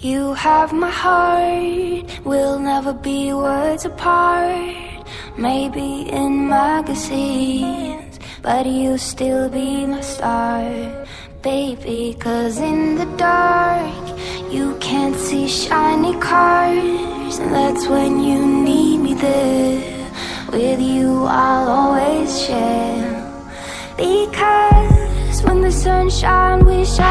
You have my heart, we'll never be words apart. Maybe in magazines, but you'll still be my star, baby. 'Cause in the dark, you can't see shiny cars, and that's when you need me there. With you I'll always share, because when the sunshine we shine